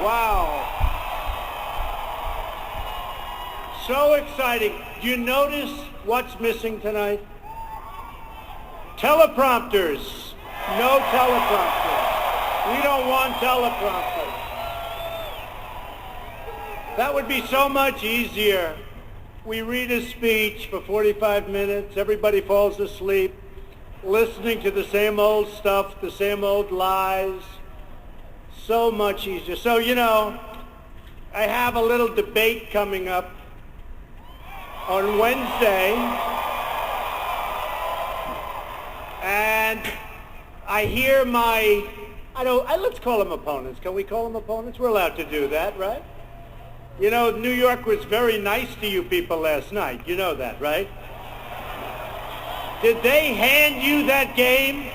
Wow. So exciting. Do you notice what's missing tonight? Teleprompters. No teleprompters. We don't want teleprompters. That would be so much easier. We read a speech for 45 minutes. Everybody falls asleep, listening to the same old stuff, the same old lies. So much easier. So, you know, I have a little debate coming up on Wednesday. And I hear let's call them opponents. Can we call them opponents? We're allowed to do that, right? You know, New York was very nice to you people last night. You know that, right? Did they hand you that game?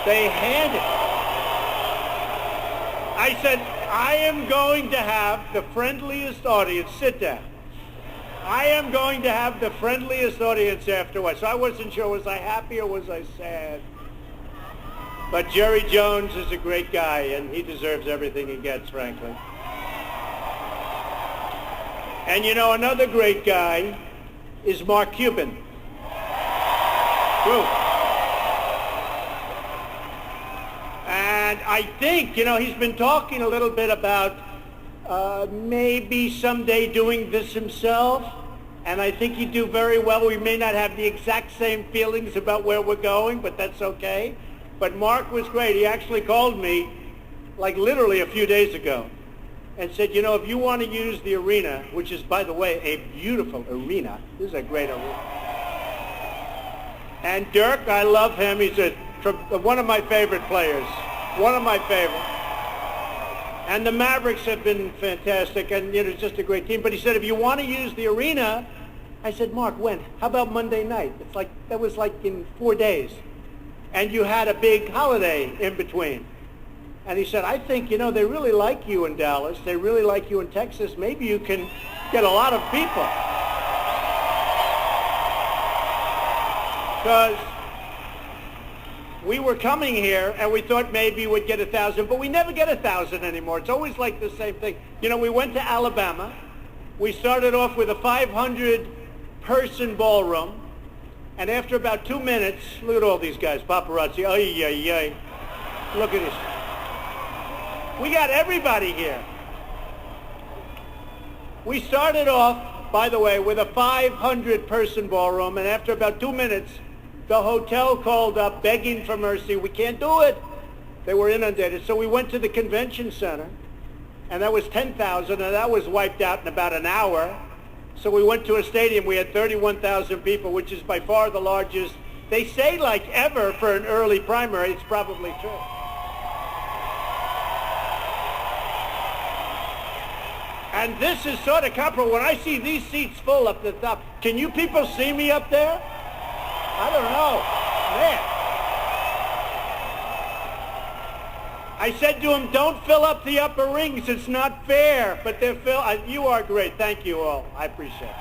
They handed it. I said, I am going to have the friendliest audience. Sit down. I am going to have the friendliest audience afterwards. So I wasn't sure, was I happy or was I sad? But Jerry Jones is a great guy, and he deserves everything he gets, frankly. And you know, another great guy is Mark Cuban. True. And I think, you know, he's been talking a little bit about maybe someday doing this himself. And I think he'd do very well. We may not have the exact same feelings about where we're going, but that's okay. But Mark was great. He actually called me, like literally a few days ago, and said, you know, if you want to use the arena, which is, by the way, a beautiful arena. This is a great arena. And Dirk, I love him. He's one of my favorite players. One of my favorites. And the Mavericks have been fantastic, and you know, it's just a great team. But he said, if you want to use the arena, I said, Mark, when? How about Monday night? It's like, that was like in 4 days. And you had a big holiday in between. And he said, I think, you know, they really like you in Dallas. They really like you in Texas. Maybe you can get a lot of people. Because we were coming here and we thought maybe we'd get 1,000, but we never get 1,000 anymore. It's always like the same thing. You know, we went to Alabama. We started off with a 500-person ballroom. And after about 2 minutes, look at all these guys, paparazzi. Ay, ay, ay. Look at this. We got everybody here. We started off, by the way, with a 500-person ballroom, and after about 2 minutes, the hotel called up begging for mercy. We can't do it. They were inundated. So we went to the convention center, and that was 10,000, and that was wiped out in about an hour. So we went to a stadium. We had 31,000 people, which is by far the largest. They say like ever for an early primary. It's probably true. And this is sort of comparable. When I see these seats full up the top, can you people see me up there? I don't know. Man. I said to him, don't fill up the upper rings. It's not fair. But they're filled. You are great. Thank you all. I appreciate it.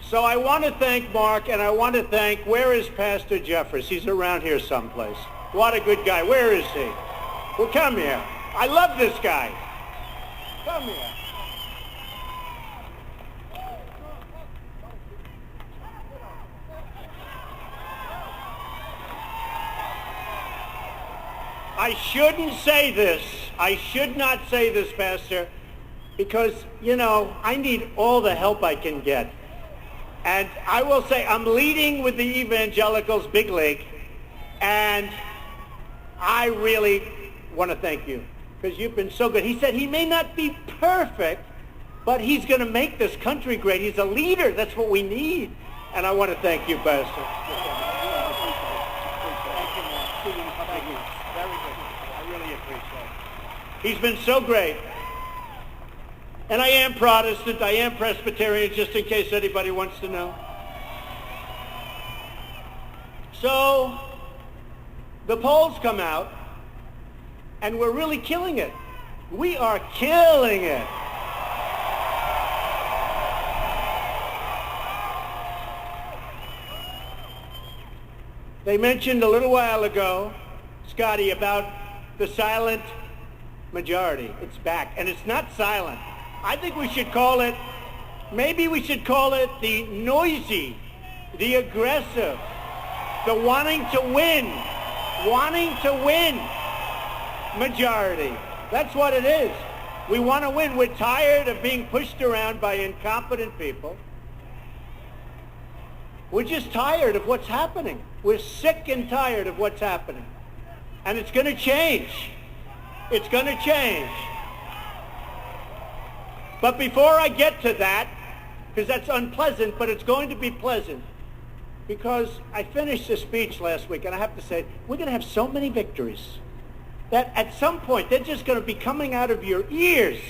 So I want to thank Mark, and I want to thank, where is Pastor Jeffress? He's around here someplace. What a good guy. Where is he? Well, come here. I love this guy. Come here. I shouldn't say this. I should not say this, Pastor, because, you know, I need all the help I can get. And I will say I'm leading with the Evangelicals Big League, and I really want to thank you because you've been so good. He said he may not be perfect, but he's going to make this country great. He's a leader. That's what we need. And I want to thank you, Pastor. Thank you. Very good. I really appreciate it. He's been so great. And I am Protestant. I am Presbyterian, just in case anybody wants to know. So the polls come out, and we're really killing it. We are killing it. They mentioned a little while ago, Scotty, about the silent majority. It's back, and it's not silent. I think we should call it, maybe we should call it the noisy, the aggressive, the wanting to win majority. That's what it is. We want to win. We're tired of being pushed around by incompetent people. We're just tired of what's happening. We're sick and tired of what's happening. And it's going to change. It's going to change. But before I get to that, because that's unpleasant, but it's going to be pleasant, because I finished the speech last week, and I have to say, we're going to have so many victories that at some point they're just going to be coming out of your ears.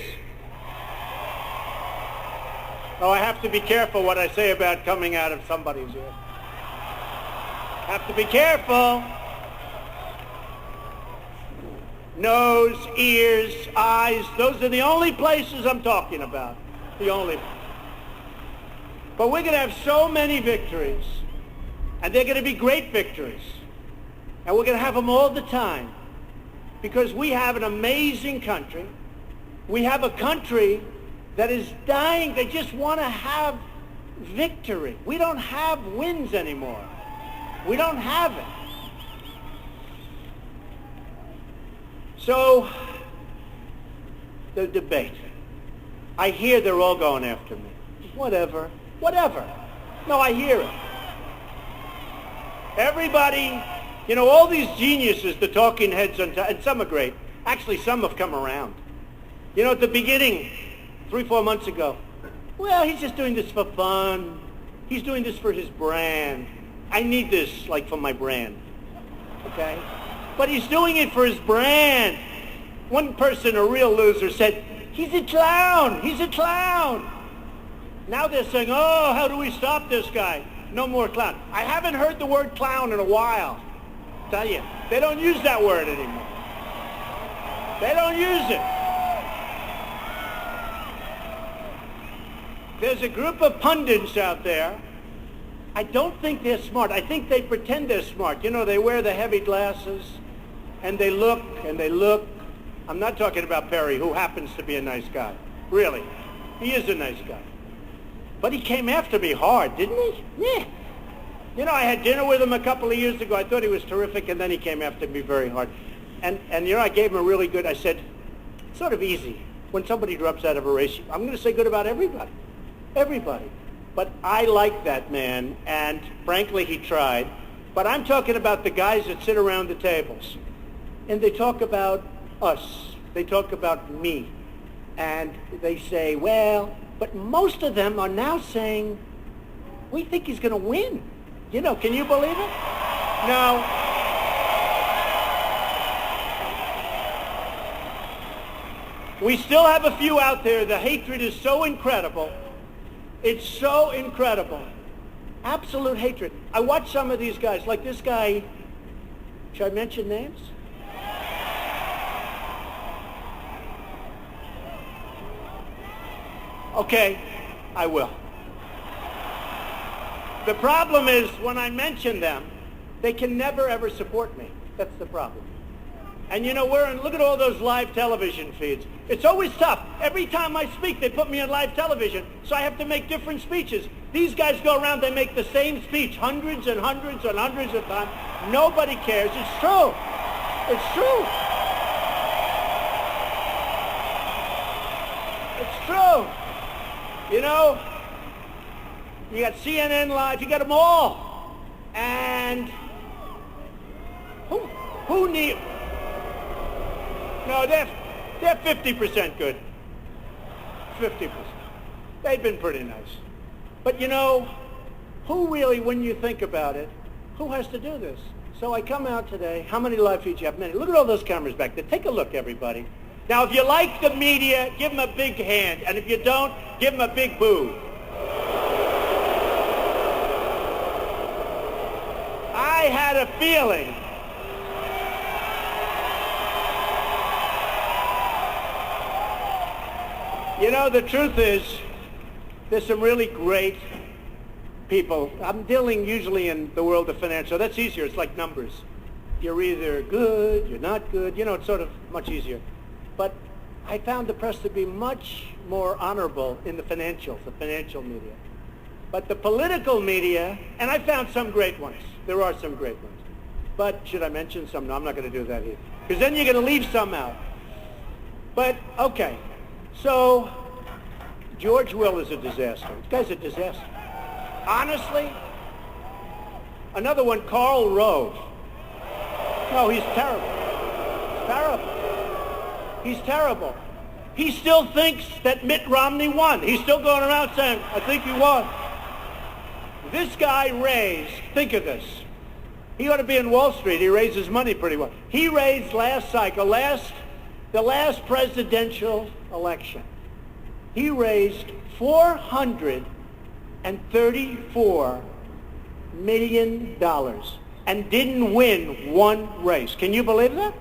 Oh, I have to be careful what I say about coming out of somebody's ear. Have to be careful. Nose, ears, eyes, those are the only places I'm talking about. The only. But we're going to have so many victories, and they're going to be great victories. And we're going to have them all the time, because we have an amazing country. We have a country that is dying. They just want to have victory. We don't have wins anymore. We don't have it. So, the debate. I hear they're all going after me. Whatever. No, I hear it. Everybody, you know, all these geniuses, the talking heads, and some are great. Actually, some have come around. You know, at the beginning, 3-4 months ago, well, he's just doing this for fun. He's doing this for his brand. I need this, like, for my brand. Okay? But he's doing it for his brand. One person, a real loser, said, he's a clown. He's a clown. Now they're saying, oh, how do we stop this guy? No more clown. I haven't heard the word clown in a while. I'll tell you, they don't use that word anymore. They don't use it. There's a group of pundits out there. I don't think they're smart. I think they pretend they're smart. You know, they wear the heavy glasses, and they look, and they look. I'm not talking about Perry, who happens to be a nice guy. Really. He is a nice guy. But he came after me hard, didn't he? Yeah. You know, I had dinner with him a couple of years ago. I thought he was terrific, and then he came after me very hard. And you know, I gave him a really good, I said, it's sort of easy. When somebody drops out of a race, I'm going to say good about everybody. Everybody. But I like that man, and frankly, he tried. But I'm talking about the guys that sit around the tables, and they talk about us. They talk about me. And they say, well, but most of them are now saying, we think he's going to win. You know, can you believe it? No. We still have a few out there. The hatred is so incredible. It's so incredible. Absolute hatred. I watch some of these guys, like this guy. Should I mention names? Okay, I will. The problem is when I mention them, they can never ever support me. That's the problem. And you know, look at all those live television feeds. It's always tough. Every time I speak, they put me on live television, so I have to make different speeches. These guys go around, they make the same speech hundreds and hundreds and hundreds of times. Nobody cares. It's true. It's true. It's true. You know, you got CNN Live, you got them all. And who need... No, they're 50% good. 50%. They've been pretty nice. But you know, who really, when you think about it, who has to do this? So I come out today. How many live feeds you have? Many. Look at all those cameras back there. Take a look, everybody. Now, if you like the media, give them a big hand. And if you don't, give them a big boo. I had a feeling. You know, the truth is, there's some really great people. I'm dealing usually in the world of finance, so that's easier. It's like numbers. you're either good, you're not good. You know, it's sort of much easier. But I found the press to be much more honorable in the financial media. But the political media, and I found some great ones. There are some great ones. But should I mention some? No, I'm not going to do that either. Because then you're going to leave some out. But, okay. So, George Will is a disaster. This guy's a disaster. Honestly, another one, Karl Rove. No, he's terrible. He's terrible. He's terrible. He still thinks that Mitt Romney won. He's still going around saying, I think he won. This guy raised, think of this. He ought to be in Wall Street. He raises money pretty well. He raised last cycle, the last presidential election. He raised $434 million and didn't win one race. Can you believe that?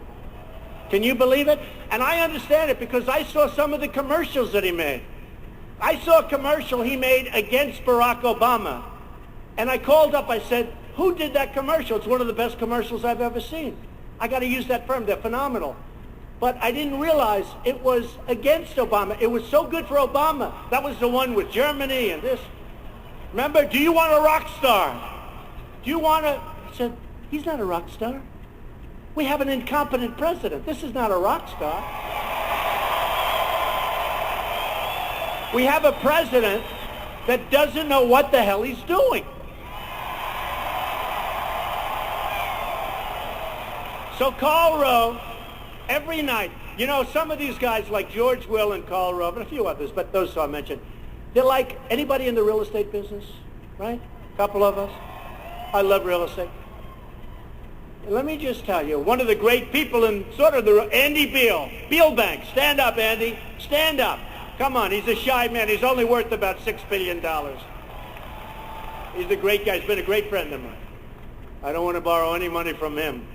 Can you believe it? And I understand it because I saw some of the commercials that he made. I saw a commercial he made against Barack Obama. And I called up, I said, who did that commercial? It's one of the best commercials I've ever seen. I got to use that firm. They're phenomenal. But I didn't realize it was against Obama. It was so good for Obama. That was the one with Germany and this. Remember, do you want a rock star? Do you want a... I said, he's not a rock star. We have an incompetent president. This is not a rock star. We have a president that doesn't know what the hell he's doing. So Karl Rove, every night, you know, some of these guys like George Will and Karl Rove and a few others, but those two I mentioned, they're like anybody in the real estate business, right? A couple of us. I love real estate. And let me just tell you, one of the great people in sort of the, Andy Beal, Beal Bank. Stand up, Andy. Stand up. Come on, he's a shy man. He's only worth about $6 billion. He's a great guy. He's been a great friend of mine. I don't want to borrow any money from him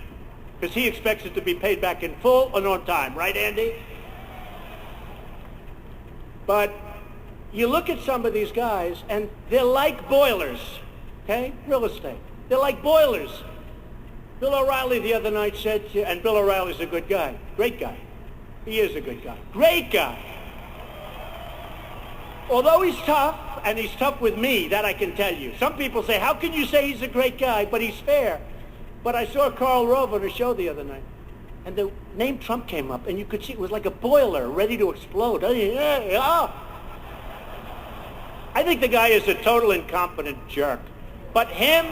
because he expects it to be paid back in full and on time. Right, Andy? But you look at some of these guys, and they're like boilers, okay? Real estate. They're like boilers. Bill O'Reilly the other night said, and Bill O'Reilly's a good guy. Great guy. He is a good guy. Great guy. Although he's tough, and he's tough with me, that I can tell you. Some people say, how can you say he's a great guy, but he's fair? But I saw Karl Rove on a show the other night, and the name Trump came up, and you could see it was like a boiler ready to explode. I think the guy is a total incompetent jerk. But him,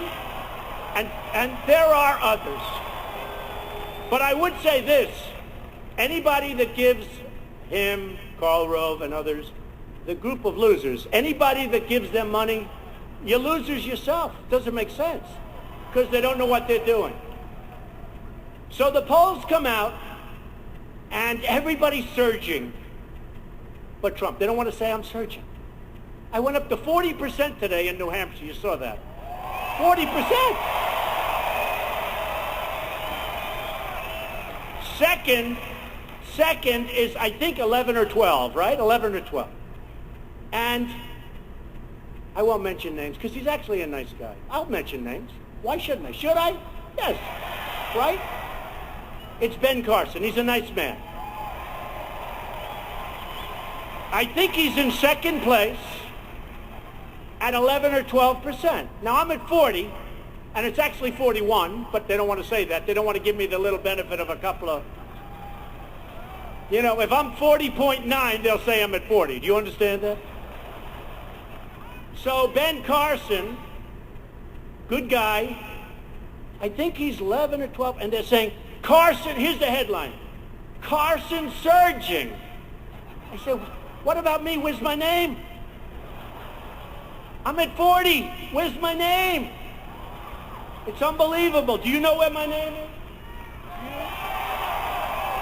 and there are others. But I would say this, anybody that gives him, Karl Rove, and others, the group of losers, anybody that gives them money, you're losers yourself. Doesn't make sense because they don't know what they're doing. So the polls come out and everybody's surging but Trump. They don't want to say I'm surging. I went up to 40% today in New Hampshire. You saw that. 40%. Second is, I think, 11 or 12, right? 11 or 12. And I won't mention names because he's actually a nice guy. I'll mention names. Why shouldn't I? Should I? Yes. Right? It's Ben Carson. He's a nice man. I think he's in second place at 11 or 12%. Now, I'm at 40, and it's actually 41, but they don't want to say that. They don't want to give me the little benefit of a couple of... You know, if I'm 40.9, they'll say I'm at 40. Do you understand that? So Ben Carson, good guy, I think he's 11 or 12, and they're saying, Carson, here's the headline, Carson surging. I said, what about me? Where's my name? I'm at 40. Where's my name? It's unbelievable. Do you know where my name is?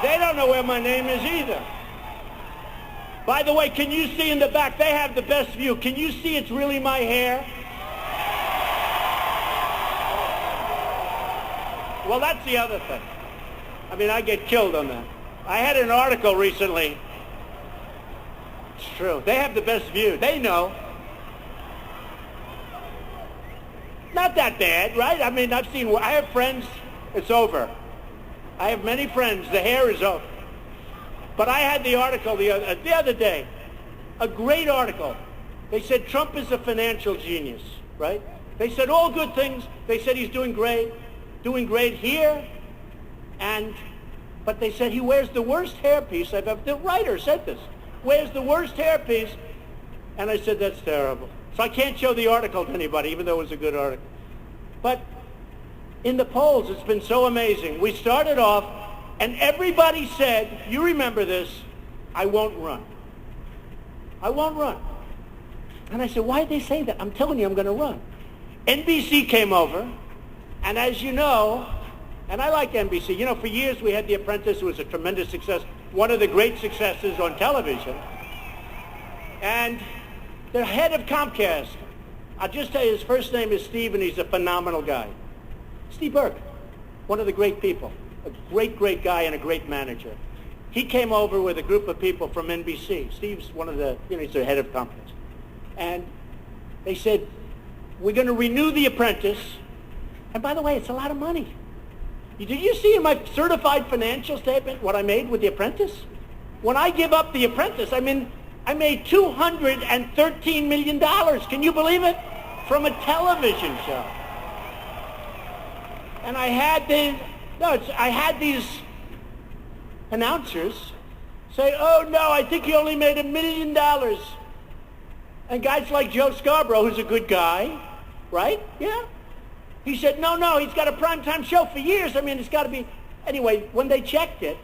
They don't know where my name is either. By the way, can you see in the back? They have the best view. Can you see it's really my hair? Well, that's the other thing. I mean, I get killed on that. I had an article recently. It's true. They have the best view. They know. Not that bad, right? I mean, I have friends. It's over. I have many friends. The hair is off. But I had the article the other day, a great article. They said Trump is a financial genius, right? They said all good things. They said he's doing great here. But they said he wears the worst hairpiece I've ever, the writer said this, wears the worst hairpiece. And I said, that's terrible. So I can't show the article to anybody, even though it was a good article. But in the polls, it's been so amazing. We started off, and everybody said, you remember this, I won't run. I won't run. And I said, why did they say that? I'm telling you, I'm going to run. NBC came over, and as you know, and I like NBC. You know, for years we had The Apprentice, who was a tremendous success, one of the great successes on television. And the head of Comcast, I'll just tell you, his first name is Steve, and he's a phenomenal guy. Steve Burke, one of the great people, a great, great guy and a great manager. He came over with a group of people from NBC. Steve's one of the, he's the head of Comcast. And they said, we're going to renew The Apprentice. And by the way, it's a lot of money. Did you see in my certified financial statement what I made with The Apprentice? When I give up The Apprentice, I made $213 million. Can you believe it? From a television show. And I had these announcers say, oh no, I think he only made $1 million. And guys like Joe Scarborough, who's a good guy, right? Yeah. He said, no, he's got a primetime show for years. It's got to be. Anyway, when they checked it,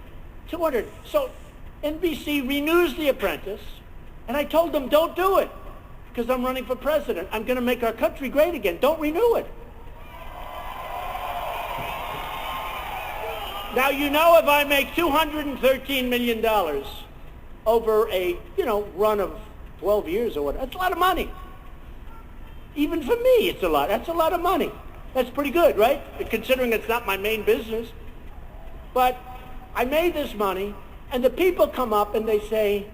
200. So NBC renews The Apprentice, and I told them, don't do it, because I'm running for president. I'm going to make our country great again. Don't renew it. Now, if I make $213 million over a, run of 12 years or what, that's a lot of money. Even for me, it's a lot. That's a lot of money. That's pretty good, right? Considering it's not my main business. But I made this money, and the people come up and they say,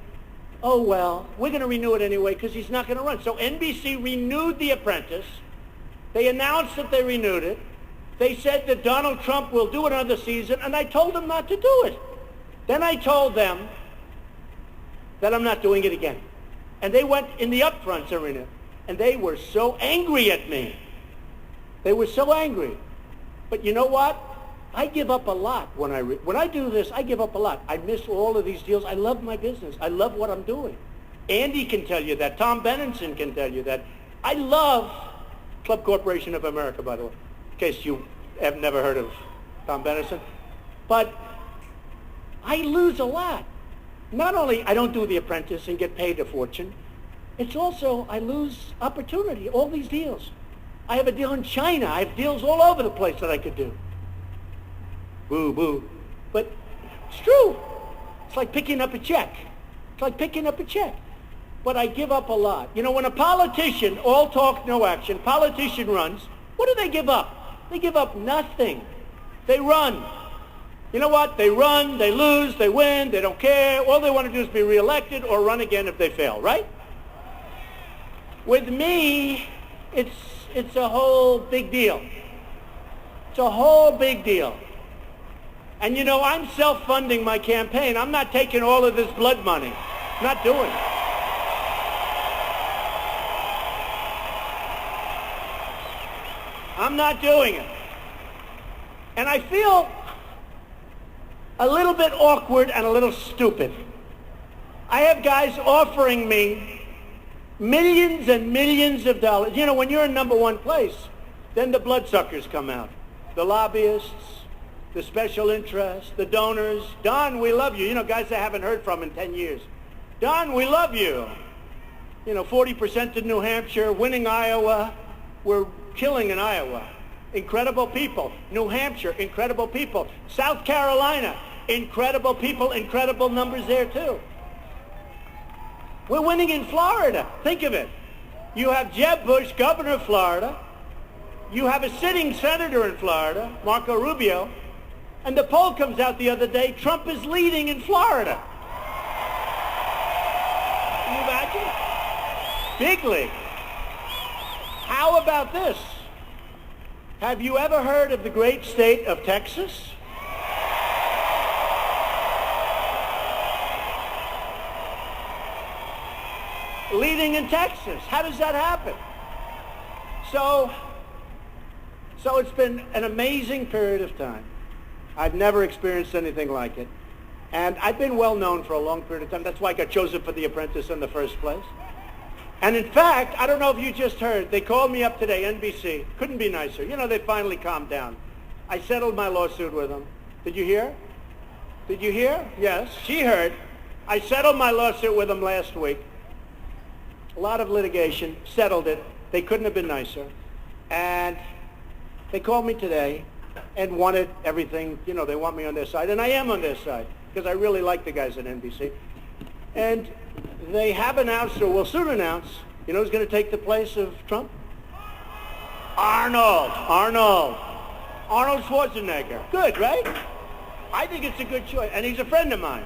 oh, well, we're going to renew it anyway because he's not going to run. So NBC renewed The Apprentice. They announced that they renewed it. They said that Donald Trump will do another season, and I told them not to do it. Then I told them that I'm not doing it again. And they went in the upfronts arena, and they were so angry at me. They were so angry. But you know what? I give up a lot when I do this. I give up a lot. I miss all of these deals. I love my business. I love what I'm doing. Andy can tell you that. Tom Benenson can tell you that. I love Club Corporation of America, by the way, in case you have never heard of Tom Benenson. But I lose a lot. Not only I don't do The Apprentice and get paid a fortune, it's also I lose opportunity, all these deals. I have a deal in China. I have deals all over the place that I could do. Boo, boo. But it's true. It's like picking up a check. But I give up a lot. When a politician, all talk, no action, politician runs, what do they give up? They give up nothing. They run. You know what? They run, they lose, they win, they don't care. All they want to do is be reelected or run again if they fail, right? With me, it's a whole big deal. It's a whole big deal. And I'm self-funding my campaign. I'm not taking all of this blood money. I'm not doing it. I'm not doing it. And I feel a little bit awkward and a little stupid. I have guys offering me millions and millions of dollars. When you're in number one place, then the bloodsuckers come out. The lobbyists, the special interests, the donors. Don, we love you. Guys I haven't heard from in 10 years. Don, we love you. 40% in New Hampshire, winning Iowa. We're killing in Iowa. Incredible people. New Hampshire, incredible people. South Carolina, incredible people, incredible numbers there too. We're winning in Florida. Think of it. You have Jeb Bush, governor of Florida. You have a sitting senator in Florida, Marco Rubio. And the poll comes out the other day, Trump is leading in Florida. Can you imagine? Big league. How about this? Have you ever heard of the great state of Texas? leading in Texas. How does that happen? So it's been an amazing period of time. I've never experienced anything like it. And I've been well known for a long period of time. That's why I got chosen for The Apprentice in the first place. And in fact, I don't know if you just heard, they called me up today, NBC. Couldn't be nicer. You know, they finally calmed down. I settled my lawsuit with them. Did you hear? Did you hear? Yes, she heard. I settled my lawsuit with them last week. A lot of litigation, settled it. They couldn't have been nicer. And they called me today and wanted everything, you know, they want me on their side. And I am on their side because I really like the guys at NBC. And they have announced, or will soon announce, you know who's going to take the place of Trump? Arnold Schwarzenegger. Good, right? I think it's a good choice. And he's a friend of mine.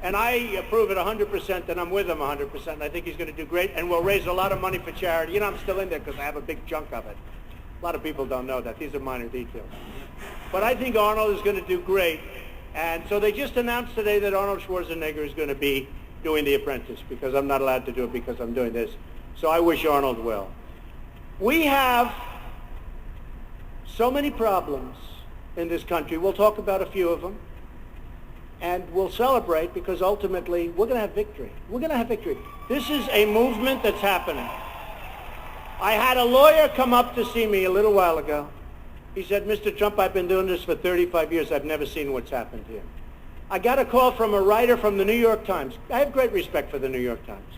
And I approve it 100%, and I'm with him 100%. I think he's going to do great, and we'll raise a lot of money for charity. You know, I'm still in there because I have a big chunk of it. A lot of people don't know that. These are minor details. But I think Arnold is going to do great. And so they just announced today that Arnold Schwarzenegger is going to be doing The Apprentice because I'm not allowed to do it because I'm doing this. So I wish Arnold well. We have so many problems in this country. We'll talk about a few of them. And we'll celebrate because ultimately we're going to have victory. We're going to have victory. This is a movement that's happening. I had a lawyer come up to see me a little while ago. He said, Mr. Trump, I've been doing this for 35 years. I've never seen what's happened here. I got a call from a writer from the New York Times. I have great respect for the New York Times.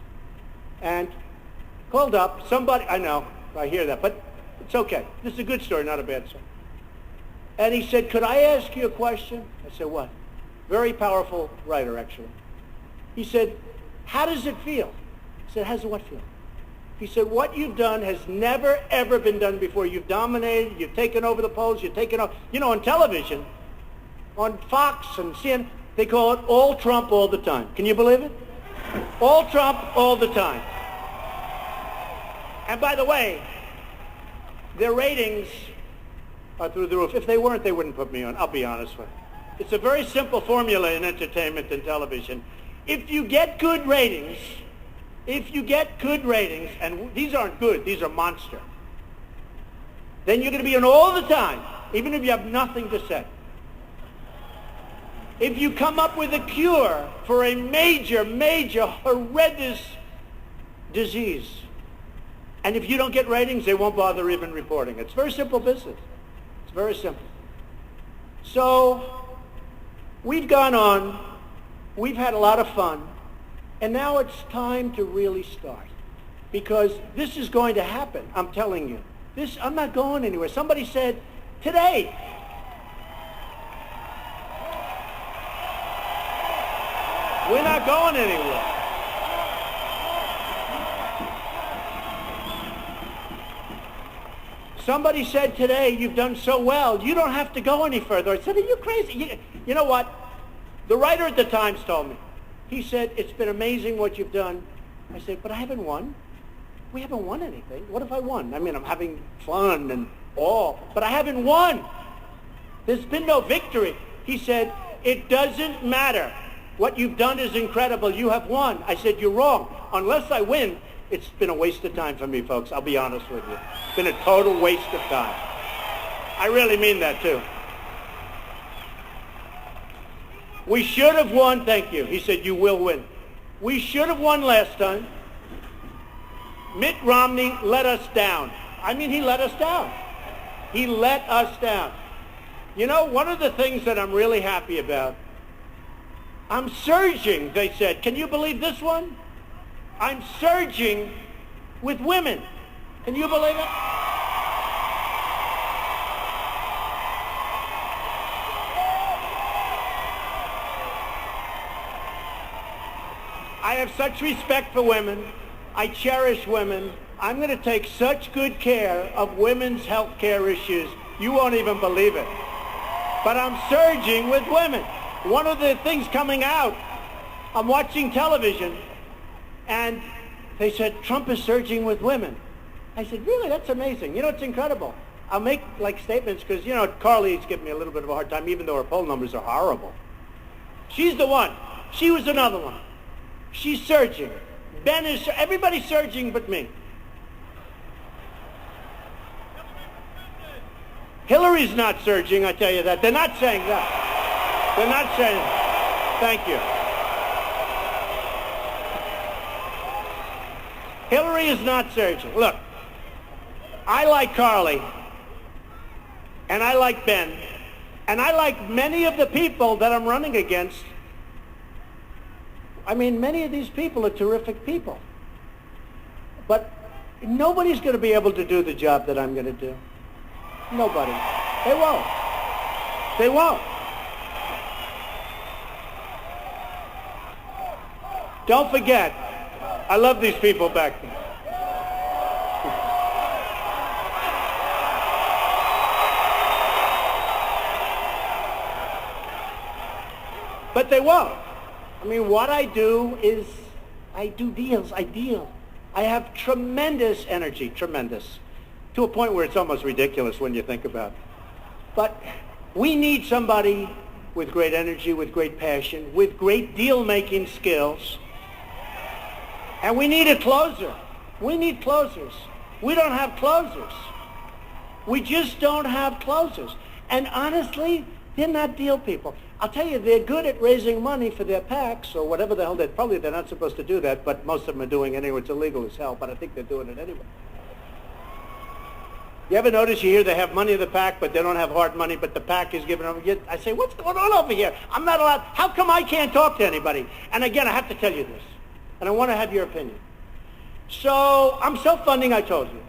And called up somebody, I know, I hear that, but it's okay. This is a good story, not a bad story. And he said, could I ask you a question? I said, what? Very powerful writer, actually. He said, how does it feel? I said, how does what feel? He said, what you've done has never, ever been done before. You've dominated, you've taken over the polls, you've taken over, you know, on television, on Fox and CNN, they call it all Trump all the time. Can you believe it? All Trump all the time. And by the way, their ratings are through the roof. If they weren't, they wouldn't put me on, I'll be honest with you. It's a very simple formula in entertainment and television. If you get good ratings, and these aren't good, these are monster, then you're going to be on all the time, even if you have nothing to say. If you come up with a cure for a major, horrendous disease, and if you don't get ratings, they won't bother even reporting. It's very simple business. It's very simple. So we've gone on, we've had a lot of fun, and now it's time to really start. Because this is going to happen, I'm telling you. I'm not going anywhere. Somebody said, today, we're not going anywhere. Somebody said today, you've done so well, you don't have to go any further. I said, are you crazy? You know what? The writer at the Times told me. He said, it's been amazing what you've done. I said, but I haven't won. We haven't won anything. What if I won? I mean, I'm having fun and all, but I haven't won. There's been no victory. He said, it doesn't matter. What you've done is incredible. You have won. I said, you're wrong. Unless I win, it's been a waste of time for me, folks. I'll be honest with you. It's been a total waste of time. I really mean that, too. We should have won. Thank you. He said, you will win. We should have won last time. Mitt Romney let us down. I mean, he let us down. He let us down. You know, one of the things that I'm really happy about, I'm surging, they said. Can you believe this one? I'm surging with women. Can you believe it? I have such respect for women. I cherish women. I'm going to take such good care of women's health care issues. You won't even believe it. But I'm surging with women. One of the things coming out, I'm watching television, and they said, Trump is surging with women. I said, really? That's amazing. You know, it's incredible. I'll make, like, statements because, you know, Carly's giving me a little bit of a hard time, even though her poll numbers are horrible. She's the one. She was another one. She's surging. Ben is, everybody's surging but me. Hillary's not surging, I tell you that. They're not saying that. They're not saying that. Thank you. Hillary is not surging. Look, I like Carly, and I like Ben, and I like many of the people that I'm running against. I mean, many of these people are terrific people. But nobody's going to be able to do the job that I'm going to do. Nobody. They won't. They won't. Don't forget, I love these people back there. But they won't. I mean, what I do is I do deals. I deal. I have tremendous energy, tremendous, to a point where it's almost ridiculous when you think about it. But we need somebody with great energy, with great passion, with great deal-making skills. And we need a closer. We need closers. We don't have closers. We just don't have closers. And honestly, they're not deal people. I'll tell you, they're good at raising money for their PACs or whatever the hell they're not supposed to do that, but most of them are doing it anyway. It's illegal as hell, but I think they're doing it anyway. You ever notice you hear they have money in the PAC, but they don't have hard money, but the PAC is giving them... I say, what's going on over here? I'm not allowed... How come I can't talk to anybody? And again, I have to tell you this, and I want to have your opinion. So, I'm self-funding, I told you.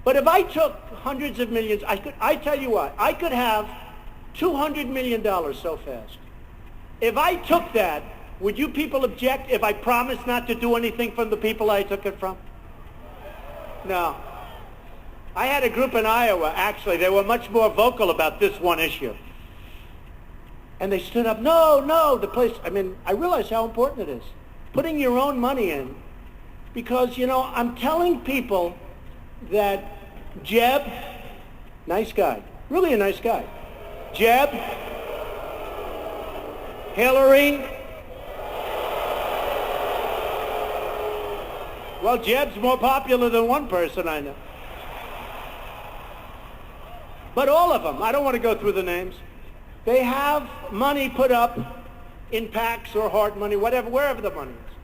But if I took hundreds of millions, I tell you what, I could have $200 million so fast. If I took that, would you people object if I promised not to do anything from the people I took it from? No. I had a group in Iowa, actually, they were much more vocal about this one issue. And they stood up, no, the place, I mean, I realize how important it is. Putting your own money in, because, you know, I'm telling people that Jeb, nice guy, really a nice guy. Jeb, Hillary, well, Jeb's more popular than one person I know. But all of them, I don't want to go through the names, they have money put up in PACs or hard money, whatever, wherever the money is.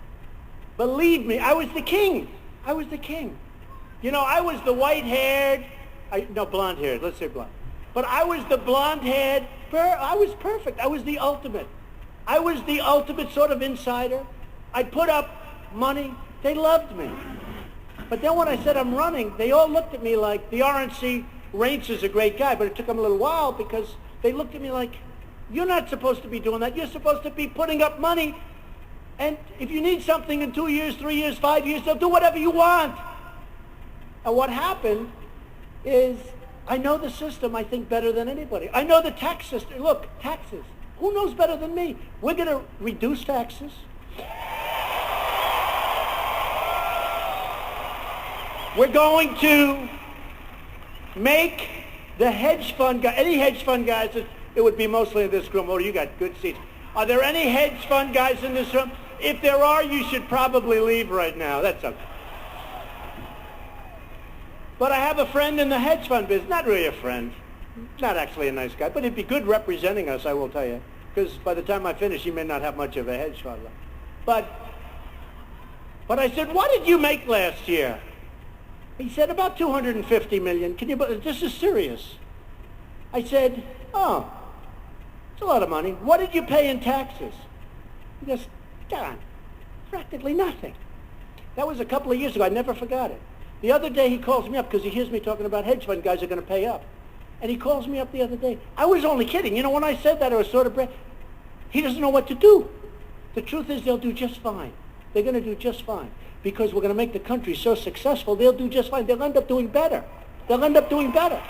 Believe me, I was the king. I was the king. You know, I was the white-haired, blonde-haired, let's say blonde. But I was the blonde-haired, I was perfect. I was the ultimate. I was the ultimate sort of insider. I put up money. They loved me. But then when I said I'm running, they all looked at me like, the RNC, Reince is a great guy, but it took them a little while because they looked at me like, you're not supposed to be doing that. You're supposed to be putting up money. And if you need something in 2 years, 3 years, 5 years, they'll do whatever you want. And what happened is I know the system, I think, better than anybody. I know the tax system. Look, taxes. Who knows better than me? We're going to reduce taxes. We're going to make the hedge fund guy, any hedge fund guys, it would be mostly in this room. Oh, you got good seats. Are there any hedge fund guys in this room? If there are, you should probably leave right now. That's okay. But I have a friend in the hedge fund business. Not really a friend. Not actually a nice guy, but he'd be good representing us, I will tell you. Because by the time I finish, he may not have much of a hedge fund left. But I said, what did you make last year? He said, about 250 million. Can you, this is serious. I said, oh, it's a lot of money. What did you pay in taxes? He goes, God, practically nothing. That was a couple of years ago. I never forgot it. The other day he calls me up because he hears me talking about hedge fund guys are going to pay up. And he calls me up the other day. I was only kidding. You know, when I said that, I was sort of... He doesn't know what to do. The truth is they'll do just fine. They're going to do just fine. Because we're going to make the country so successful, they'll do just fine. They'll end up doing better. They'll end up doing better.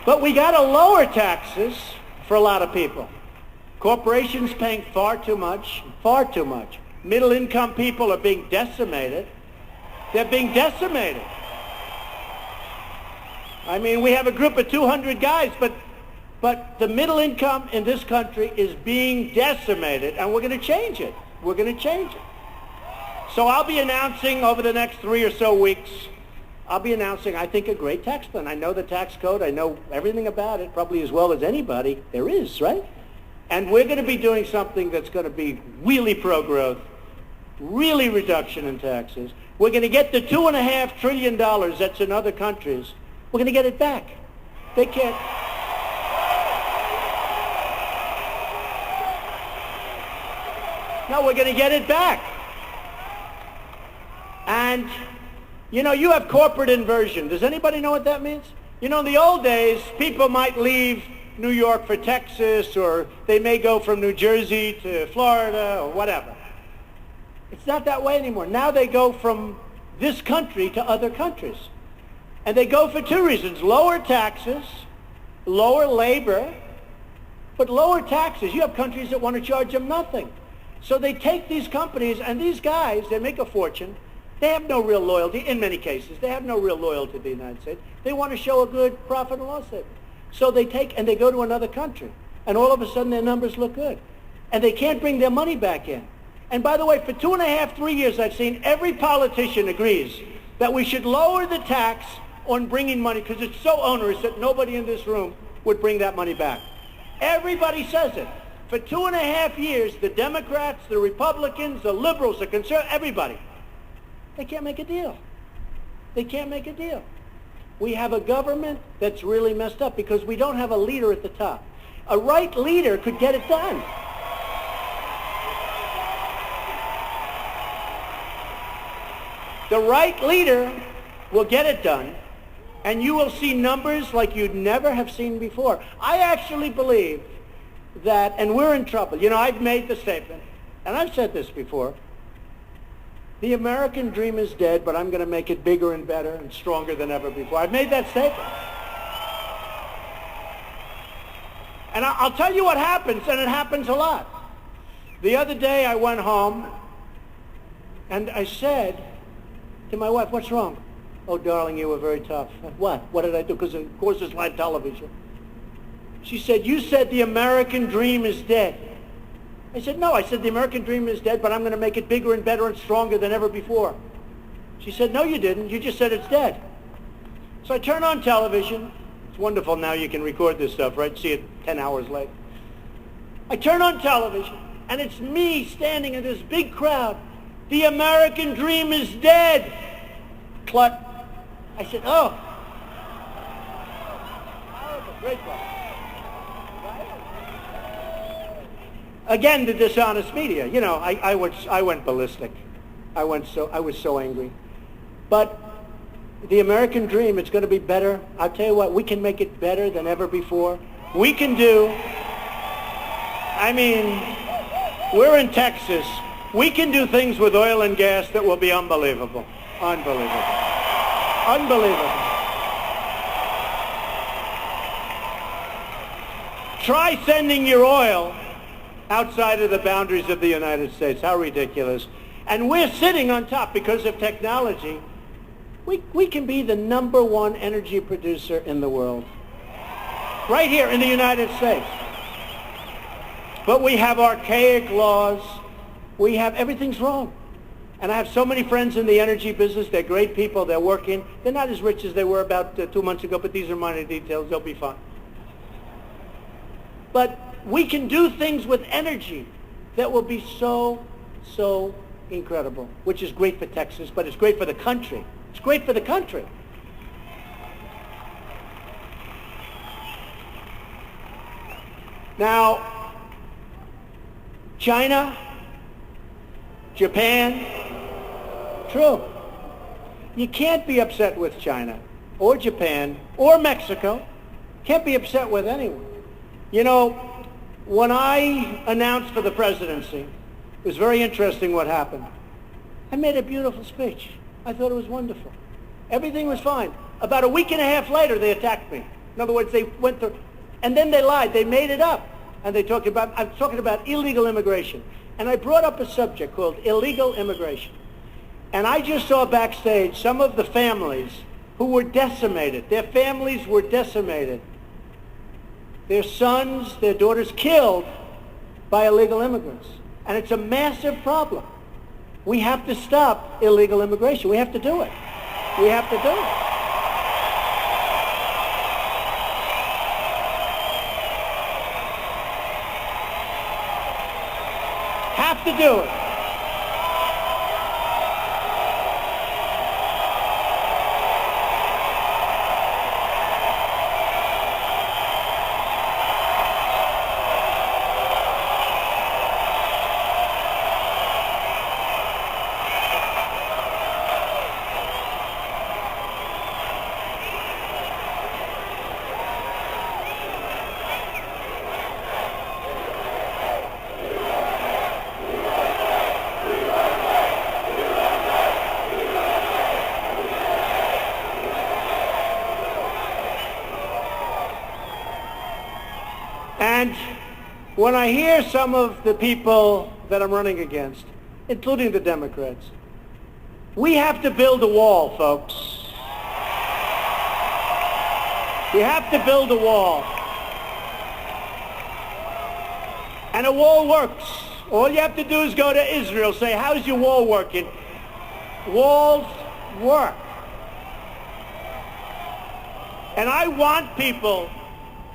But we got to lower taxes for a lot of people. Corporations paying far too much, far too much. Middle-income people are being decimated. They're being decimated. I mean, we have a group of 200 guys, but the middle income in this country is being decimated, and we're going to change it. we're going to change it. So I'll be announcing over the next 3 or so weeks, I'll be announcing, I think, a great tax plan. I know the tax code. I know everything about it, probably as well as anybody there is, right? And we're going to be doing something that's going to be really pro-growth, really reduction in taxes. We're going to get the $2.5 trillion that's in other countries. We're going to get it back. They can't. No, we're going to get it back. And, you know, you have corporate inversion. Does anybody know what that means? You know, in the old days, people might leave New York for Texas, or they may go from New Jersey to Florida, or whatever. It's not that way anymore. Now they go from this country to other countries. And they go for two reasons: lower taxes, lower labor, but lower taxes. You have countries that want to charge them nothing. So they take these companies, and these guys, they make a fortune. They have no real loyalty, in many cases. They have no real loyalty to the United States. They want to show a good profit and loss statement. So they take and they go to another country. And all of a sudden their numbers look good. And they can't bring their money back in. And by the way, for 2.5, 3 years I've seen every politician agrees that we should lower the tax on bringing money, because it's so onerous that nobody in this room would bring that money back. Everybody says it. For 2.5 years, the Democrats, the Republicans, the liberals, the conservatives, everybody, they can't make a deal. They can't make a deal. We have a government that's really messed up because we don't have a leader at the top. A right leader could get it done. The right leader will get it done, and you will see numbers like you'd never have seen before. I actually believe that, and we're in trouble. You know, I've made the statement, and I've said this before, the American dream is dead, but I'm going to make it bigger and better and stronger than ever before. I've made that statement. And I'll tell you what happens, and it happens a lot. The other day I went home, and I said to my wife, "What's wrong?" "Oh, darling, you were very tough." "What? What did I do?" Because, of course, it's live television. She said, "You said the American dream is dead." I said, "No, I said the American dream is dead, but I'm going to make it bigger and better and stronger than ever before." She said, "No, you didn't. You just said it's dead." So I turn on television. It's wonderful now you can record this stuff, right? See it 10 hours later. I turn on television, and it's me standing in this big crowd. "The American dream is dead." Clut. I said, "Oh." Great one. Again, the dishonest media. You know, I went ballistic. I was so angry. But the American dream, it's going to be better. I'll tell you what, we can make it better than ever before. We can do, I mean, we're in Texas. We can do things with oil and gas that will be unbelievable. Unbelievable. Unbelievable. Try sending your oil outside of the boundaries of the United States. How ridiculous. And we're sitting on top because of technology. We can be the #1 energy producer in the world. Right here in the United States. But we have archaic laws. We have, everything's wrong. And I have so many friends in the energy business. They're great people. They're working. They're not as rich as they were about 2 months ago, but these are minor details. They'll be fine. But we can do things with energy that will be so, so incredible, which is great for Texas, but it's great for the country. It's great for the country. Now, China, Japan, true. You can't be upset with China or Japan or Mexico. Can't be upset with anyone. You know, when I announced for the presidency, it was very interesting what happened. I made a beautiful speech. I thought it was wonderful. Everything was fine. About a week and a half later, they attacked me. In other words, they went through, and then they lied. They made it up. And they talked about, I'm talking about illegal immigration. And I brought up a subject called illegal immigration. And I just saw backstage some of the families who were decimated. Their families were decimated. Their sons, their daughters killed by illegal immigrants. And it's a massive problem. We have to stop illegal immigration. We have to do it. We have to do it. Have to do it. And when I hear some of the people that I'm running against, including the Democrats, we have to build a wall, folks. We have to build a wall. And a wall works. All you have to do is go to Israel, say, how's your wall working? Walls work. And I want people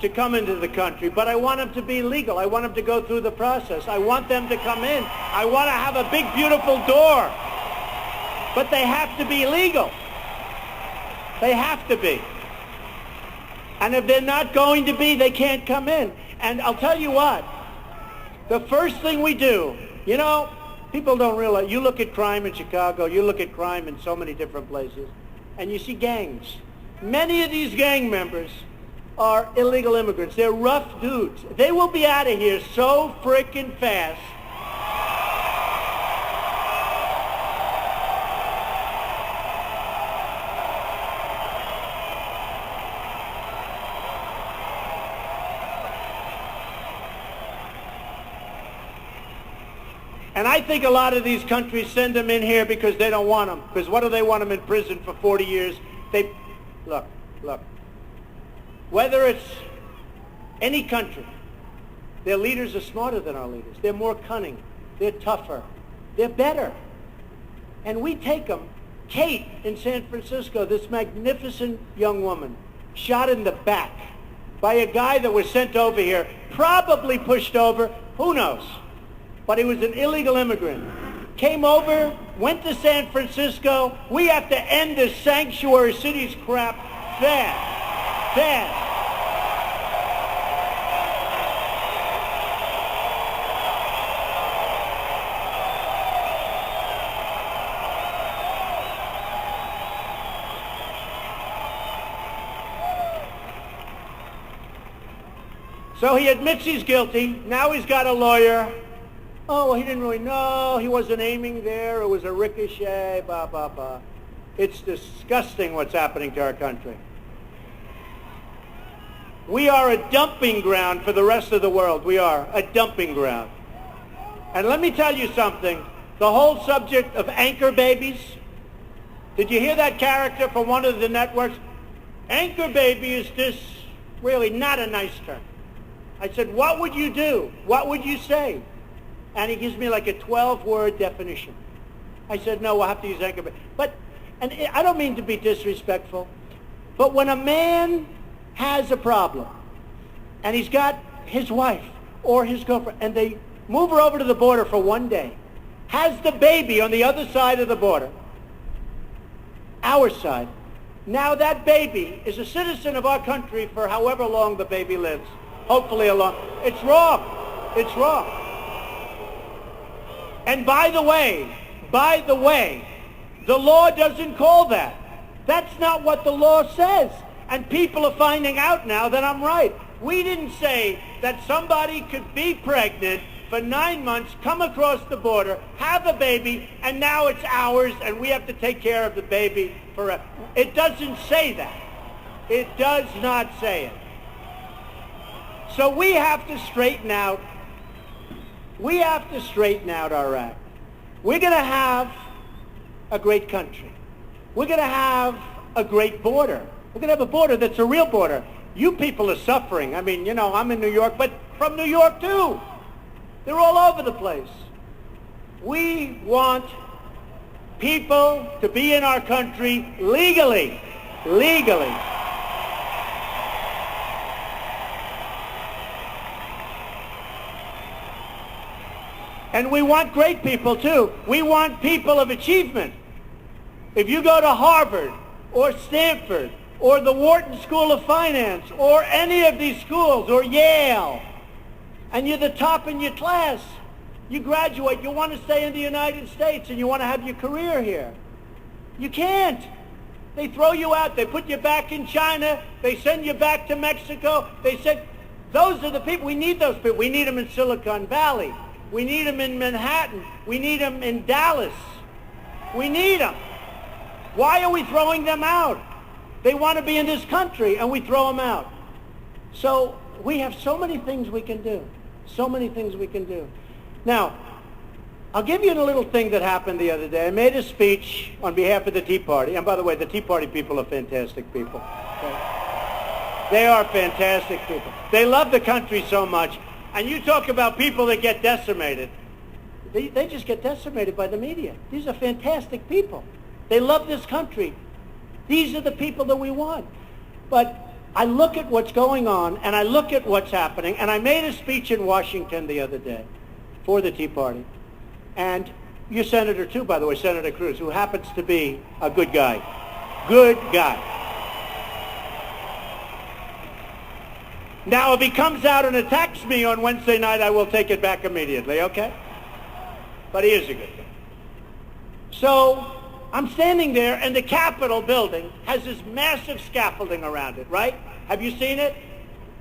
to come into the country, but I want them to be legal. I want them to go through the process. I want them to come in. I want to have a big, beautiful door. But they have to be legal. They have to be. And if they're not going to be, they can't come in. And I'll tell you what, the first thing we do, you know, people don't realize, you look at crime in Chicago, you look at crime in so many different places, and you see gangs. Many of these gang members are illegal immigrants. They're rough dudes. They will be out of here so frickin' fast. And I think a lot of these countries send them in here because they don't want them. Because what do they want them in prison for 40 years? Look. Whether it's any country, their leaders are smarter than our leaders. They're more cunning. They're tougher. They're better. And we take them. Kate in San Francisco, this magnificent young woman, shot in the back by a guy that was sent over here, probably pushed over, who knows? But he was an illegal immigrant. Came over, went to San Francisco. We have to end this sanctuary cities crap fast. So he admits he's guilty. Now he's got a lawyer. Oh, well, he didn't really know. He wasn't aiming there. It was a ricochet, blah, blah, blah. It's disgusting what's happening to our country. We are a dumping ground for the rest of the world. We are a dumping ground. And let me tell you something. The whole subject of anchor babies. Did you hear that character from one of the networks? Anchor baby is this really not a nice term. I said, what would you do? What would you say? And he gives me like a 12-word definition. I said, no, we'll have to use anchor baby. And I don't mean to be disrespectful, but when a man has a problem, and he's got his wife or his girlfriend, and they move her over to the border for one day, has the baby on the other side of the border, our side, now that baby is a citizen of our country for however long the baby lives, hopefully a long. It's wrong. It's wrong. And by the way, the law doesn't call that. That's not what the law says. And people are finding out now that I'm right. We didn't say that somebody could be pregnant for 9 months, come across the border, have a baby, and now it's ours, and we have to take care of the baby forever. It doesn't say that. It does not say it. So we have to straighten out. We have to straighten out our act. We're going to have a great country. We're going to have a great border. We're going to have a border that's a real border. You people are suffering. I mean, you know, I'm in New York, but from New York too. They're all over the place. We want people to be in our country legally. Legally. And we want great people, too. We want people of achievement. If you go to Harvard or Stanford or the Wharton School of Finance or any of these schools or Yale, and you're the top in your class, you graduate, you want to stay in the United States and you want to have your career here. You can't. They throw you out. They put you back in China. They send you back to Mexico. They said, those are the people. We need those people. We need them in Silicon Valley. We need them in Manhattan. We need them in Dallas. We need them. Why are we throwing them out? They want to be in this country, and we throw them out. So we have so many things we can do. So many things we can do. Now, I'll give you a little thing that happened the other day. I made a speech on behalf of the Tea Party. And by the way, the Tea Party people are fantastic people. Okay? They are fantastic people. They love the country so much. And you talk about people that get decimated. They just get decimated by the media. These are fantastic people. They love this country. These are the people that we want. But I look at what's going on, and I look at what's happening, and I made a speech in Washington the other day for the Tea Party. And your senator, too, by the way, Senator Cruz, who happens to be a good guy. Good guy. Now, if he comes out and attacks me on Wednesday night, I will take it back immediately, okay? But he is a good guy. So I'm standing there, and the Capitol building has this massive scaffolding around it, right? Have you seen it?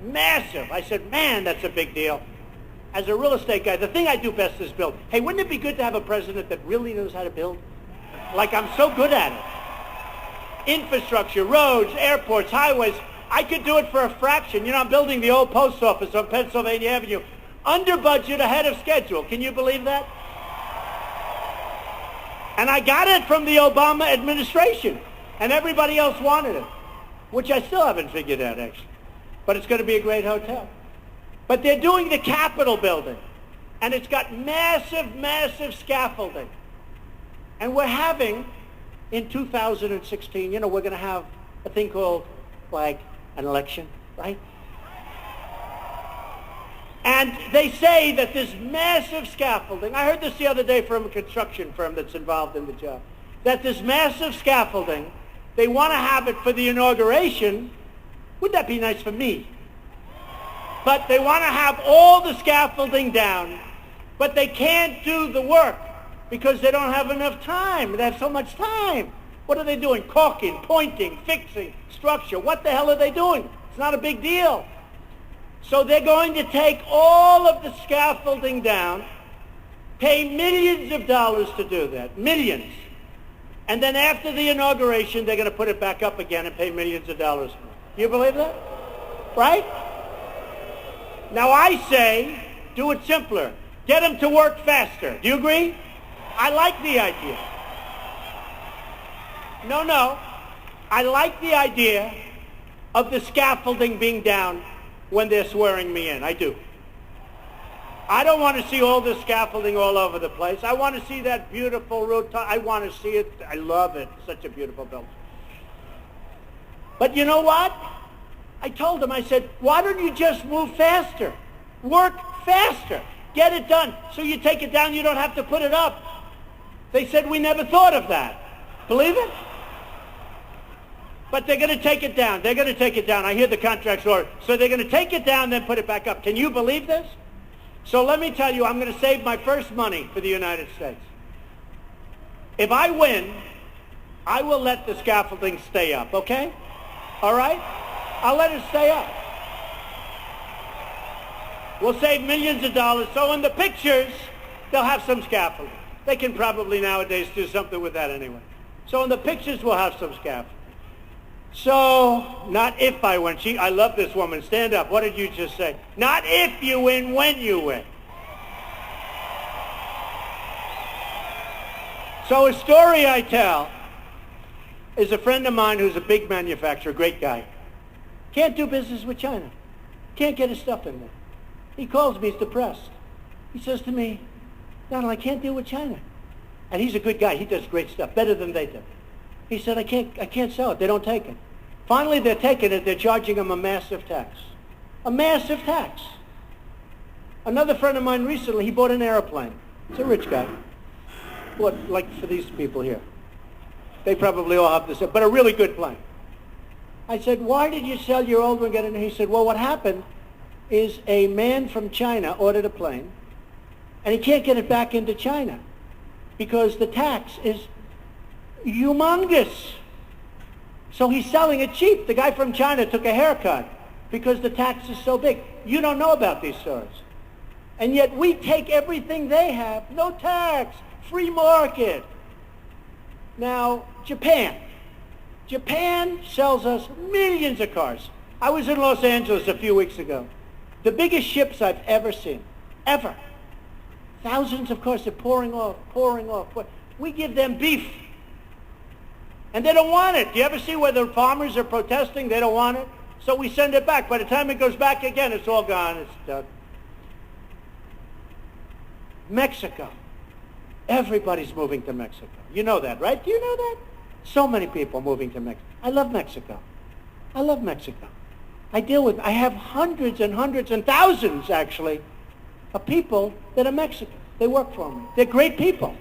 Massive. I said, man, that's a big deal. As a real estate guy, the thing I do best is build. Hey, wouldn't it be good to have a president that really knows how to build? Like I'm so good at it. Infrastructure, roads, airports, highways. I could do it for a fraction. You know, I'm building the old post office on Pennsylvania Avenue. Under budget, ahead of schedule. Can you believe that? And I got it from the Obama administration. And everybody else wanted it. Which I still haven't figured out, actually. But it's going to be a great hotel. But they're doing the Capitol building. And it's got massive, massive scaffolding. And we're having, in 2016, you know, we're going to have a thing called, like, an election, right? And they say that this massive scaffolding, I heard this the other day from a construction firm that's involved in the job, that this massive scaffolding, they want to have it for the inauguration. Wouldn't that be nice for me? But they want to have all the scaffolding down, but they can't do the work because they don't have enough time. They have so much time. What are they doing? Caulking, pointing, fixing, structure. What the hell are they doing? It's not a big deal. So they're going to take all of the scaffolding down, pay millions of dollars to do that, millions. And then after the inauguration, they're going to put it back up again and pay millions of dollars more. Do you believe that? Right? Now I say, do it simpler. Get them to work faster. Do you agree? I like the idea. No. I like the idea of the scaffolding being down when they're swearing me in. I do. I don't want to see all the scaffolding all over the place. I want to see that beautiful rotunda. I want to see it. I love it. Such a beautiful building. But you know what? I told them, I said, why don't you just move faster? Work faster. Get it done. So you take it down, you don't have to put it up. They said, we never thought of that. Believe it? But they're going to take it down. They're going to take it down. I hear the contract's ordered. So they're going to take it down, then put it back up. Can you believe this? So let me tell you, I'm going to save my first money for the United States. If I win, I will let the scaffolding stay up, okay? All right? I'll let it stay up. We'll save millions of dollars. So in the pictures, they'll have some scaffolding. They can probably nowadays do something with that anyway. So in the pictures, we'll have some scaffolding. So, not if I win. I love this woman. Stand up. What did you just say? Not if you win, when you win. So a story I tell is a friend of mine who's a big manufacturer, great guy. Can't do business with China. Can't get his stuff in there. He calls me, he's depressed. He says to me, Donald, I can't deal with China. And he's a good guy. He does great stuff, better than they do. He said, I can't sell it. They don't take it. Finally, they're taking it. They're charging him a massive tax. A massive tax. Another friend of mine recently, he bought an airplane. He's a rich guy. Bought, like for these people here. They probably all have this, but a really good plane. I said, why did you sell your old one and get it? He said, well, what happened is a man from China ordered a plane, and he can't get it back into China because the tax is humongous. So he's selling it cheap. The guy from China took a haircut because the tax is so big. You don't know about these stores. And yet we take everything they have, no tax, free market. Now, Japan. Japan sells us millions of cars. I was in Los Angeles a few weeks ago. The biggest ships I've ever seen, ever. Thousands of cars are pouring off. We give them beef. And they don't want it. Do you ever see where the farmers are protesting? They don't want it. So we send it back. By the time it goes back again, it's all gone. It's done. Mexico. Everybody's moving to Mexico. You know that, right? Do you know that? So many people moving to Mexico. I love Mexico. I love Mexico. I have hundreds and hundreds and thousands, actually, of people that are Mexican. They work for me. They're great people.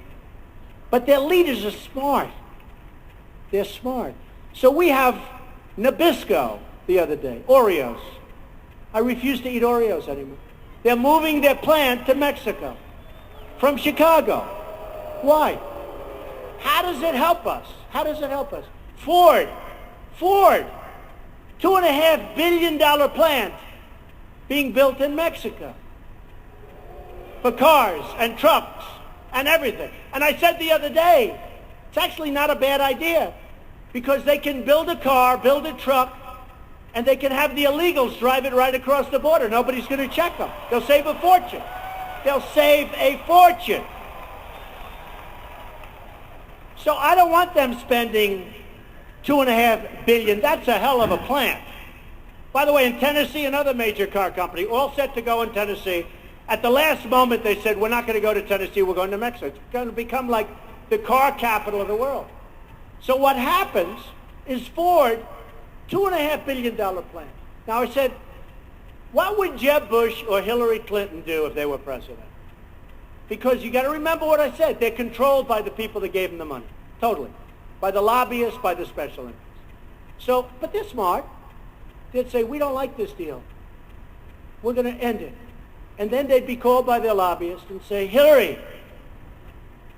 But their leaders are smart. They're smart. So we have Nabisco the other day, Oreos. I refuse to eat Oreos anymore. They're moving their plant to Mexico from Chicago. Why? How does it help us? How does it help us? Ford, $2.5 billion plant being built in Mexico for cars and trucks and everything. And I said the other day, it's actually not a bad idea because they can build a car, build a truck, and they can have the illegals drive it right across the border. Nobody's going to check them. They'll save a fortune. They'll save a fortune. So I don't want them spending $2.5 billion. That's a hell of a plant. By the way, in Tennessee, another major car company, all set to go in Tennessee. At the last moment, they said, we're not going to go to Tennessee, we're going to Mexico. It's going to become like the car capital of the world. So what happens is Ford, $2.5 billion plant. Now I said, what would Jeb Bush or Hillary Clinton do if they were president? Because you got to remember what I said. They're controlled by the people that gave them the money. Totally. By the lobbyists, by the special interests. So, but they're smart. They'd say, we don't like this deal. We're going to end it. And then they'd be called by their lobbyists and say, Hillary,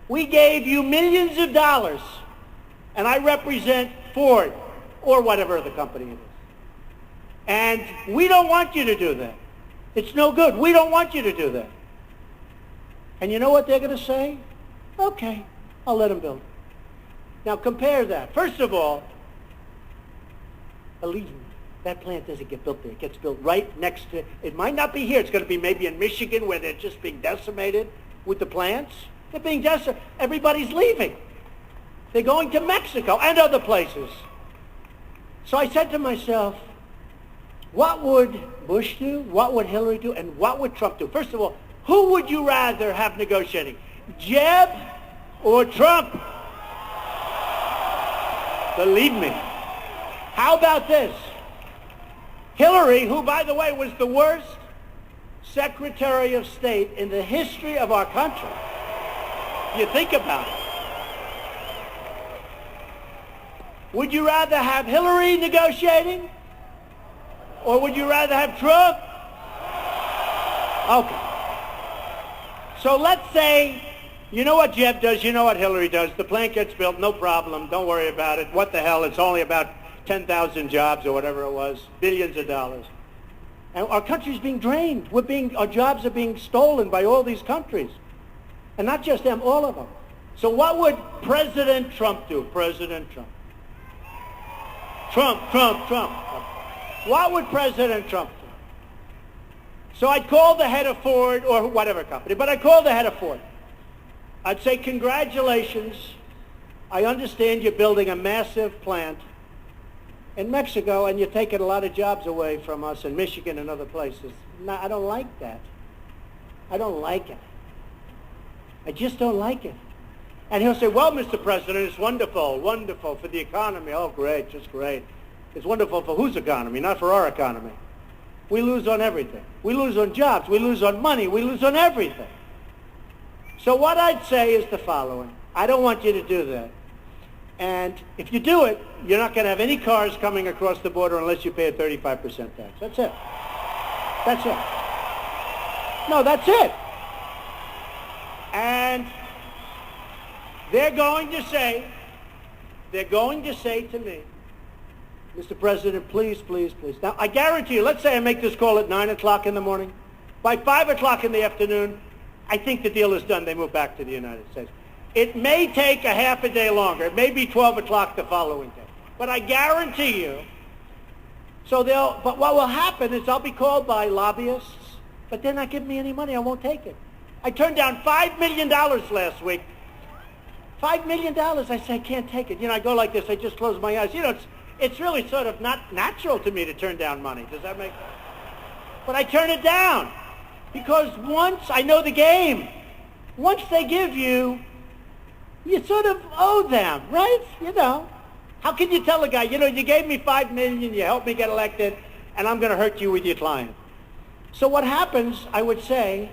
we gave you millions of dollars, and I represent Ford, or whatever the company it is. And we don't want you to do that. It's no good. We don't want you to do that. And you know what they're going to say? Okay, I'll let them build. Now compare that. First of all, believe me, that plant doesn't get built there. It gets built right next to, it might not be here. It's going to be maybe in Michigan where they're just being decimated with the plants. They're being decimated. Everybody's leaving. They're going to Mexico and other places. So I said to myself, what would Bush do? What would Hillary do? And what would Trump do? First of all, who would you rather have negotiating? Jeb or Trump? Believe me. How about this? Hillary, who, by the way, was the worst Secretary of State in the history of our country. You think about it. Would you rather have Hillary negotiating? Or would you rather have Trump? Okay. So let's say, you know what Jeb does, you know what Hillary does. The plant gets built, no problem, don't worry about it. What the hell, it's only about 10,000 jobs or whatever it was, billions of dollars. And our country's being drained. Our jobs are being stolen by all these countries. And not just them, all of them. So what would President Trump do? President Trump. Trump. What would President Trump do? So I'd call the head of Ford or whatever company, but I'd call the head of Ford. I'd say, congratulations. I understand you're building a massive plant in Mexico and you're taking a lot of jobs away from us in Michigan and other places. No, I don't like that. I don't like it. I just don't like it. And he'll say, well, Mr. President, it's wonderful, wonderful for the economy. Oh, great, just great. It's wonderful for whose economy? Not for our economy. We lose on everything. We lose on jobs. We lose on money. We lose on everything. So what I'd say is the following. I don't want you to do that. And if you do it, you're not going to have any cars coming across the border unless you pay a 35% tax. That's it. That's it. No, that's it. And they're going to say to me, Mr. President, please, please, please. Now, I guarantee you, let's say I make this call at 9 o'clock in the morning. By 5 o'clock in the afternoon, I think the deal is done. They move back to the United States. It may take a half a day longer. It may be 12 o'clock the following day. But I guarantee you, but what will happen is I'll be called by lobbyists, but they're not giving me any money. I won't take it. I turned down $5 million last week. $5 million. I say, I can't take it. You know, I go like this. I just close my eyes. You know, it's really sort of not natural to me to turn down money. Does that make sense? But I turn it down because once I know the game, once they give you, you sort of owe them, right? You know, how can you tell a guy, you know, you gave me $5 million, you helped me get elected, and I'm going to hurt you with your client. So what happens, I would say,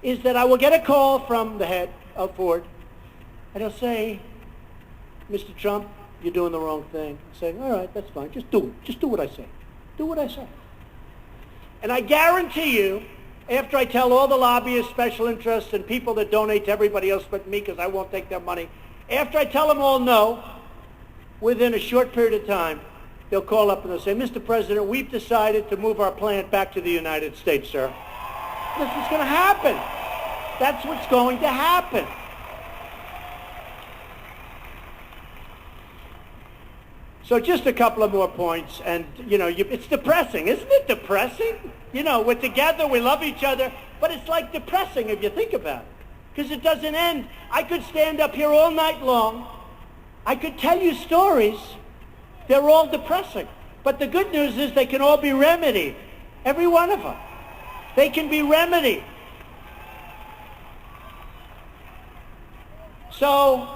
is that I will get a call from the head of Ford, and he'll say, Mr. Trump, you're doing the wrong thing. I'm saying, all right, that's fine. Just do it. Just do what I say. Do what I say. And I guarantee you, after I tell all the lobbyists, special interests, and people that donate to everybody else but me because I won't take their money, after I tell them all no, within a short period of time, they'll call up and they'll say, Mr. President, we've decided to move our plant back to the United States, sir. That's what's going to happen. That's what's going to happen. So just a couple of more points, and, you know, it's depressing. Isn't it depressing? You know, we're together, we love each other, but it's like depressing if you think about it, because it doesn't end. I could stand up here all night long. I could tell you stories. They're all depressing. But the good news is they can all be remedied, every one of them. They can be remedied. So,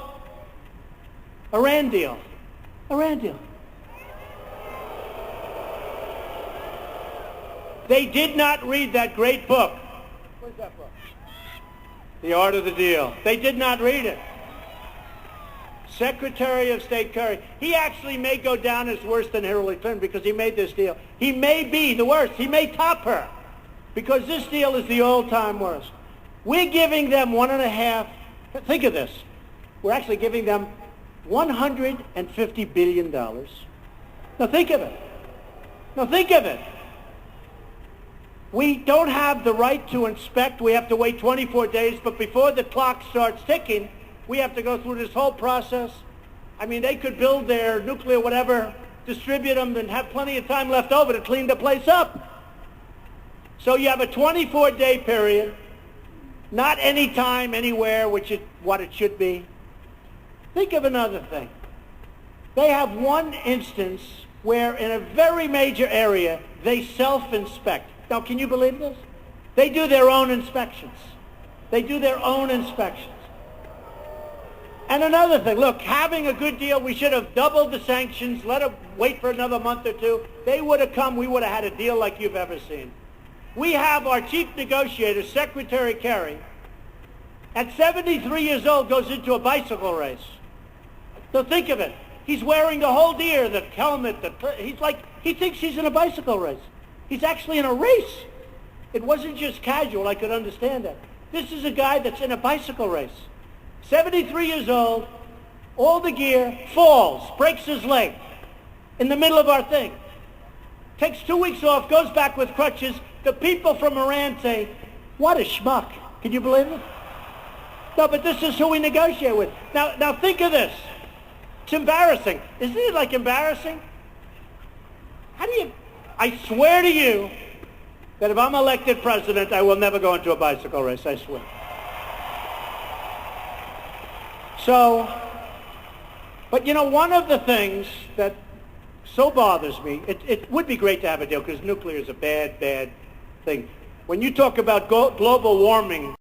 Iran deal. Iran deal. They did not read that great book. Where's that book? The Art of the Deal. They did not read it. Secretary of State Kerry. He actually may go down as worse than Hillary Clinton because he made this deal. He may be the worst. He may top her because this deal is the all-time worst. We're giving them think of this. We're actually giving them $150 billion. Now think of it. Now think of it. We don't have the right to inspect. We have to wait 24 days, but before the clock starts ticking, we have to go through this whole process. I mean, they could build their nuclear whatever, distribute them, and have plenty of time left over to clean the place up. So you have a 24-day period, not any time, anywhere, which is what it should be. Think of another thing. They have one instance where in a very major area, they self-inspect. Now, can you believe this? They do their own inspections. They do their own inspections. And another thing, look, having a good deal, we should have doubled the sanctions, let them wait for another month or two. They would have come, we would have had a deal like you've ever seen. We have our chief negotiator, Secretary Kerry, at 73 years old, goes into a bicycle race. So think of it. He's wearing the whole gear, the helmet, he thinks he's in a bicycle race. He's actually in a race. It wasn't just casual, I could understand that. This is a guy that's in a bicycle race. 73 years old, all the gear, falls, breaks his leg in the middle of our thing. Takes 2 weeks off, goes back with crutches. The people from Iran say, what a schmuck. Can you believe it? No, but this is who we negotiate with. Now think of this. It's embarrassing. Isn't it like embarrassing? I swear to you that if I'm elected president, I will never go into a bicycle race, I swear. So, but you know, one of the things that so bothers me, it would be great to have a deal because nuclear is a bad, bad thing. When you talk about global warming,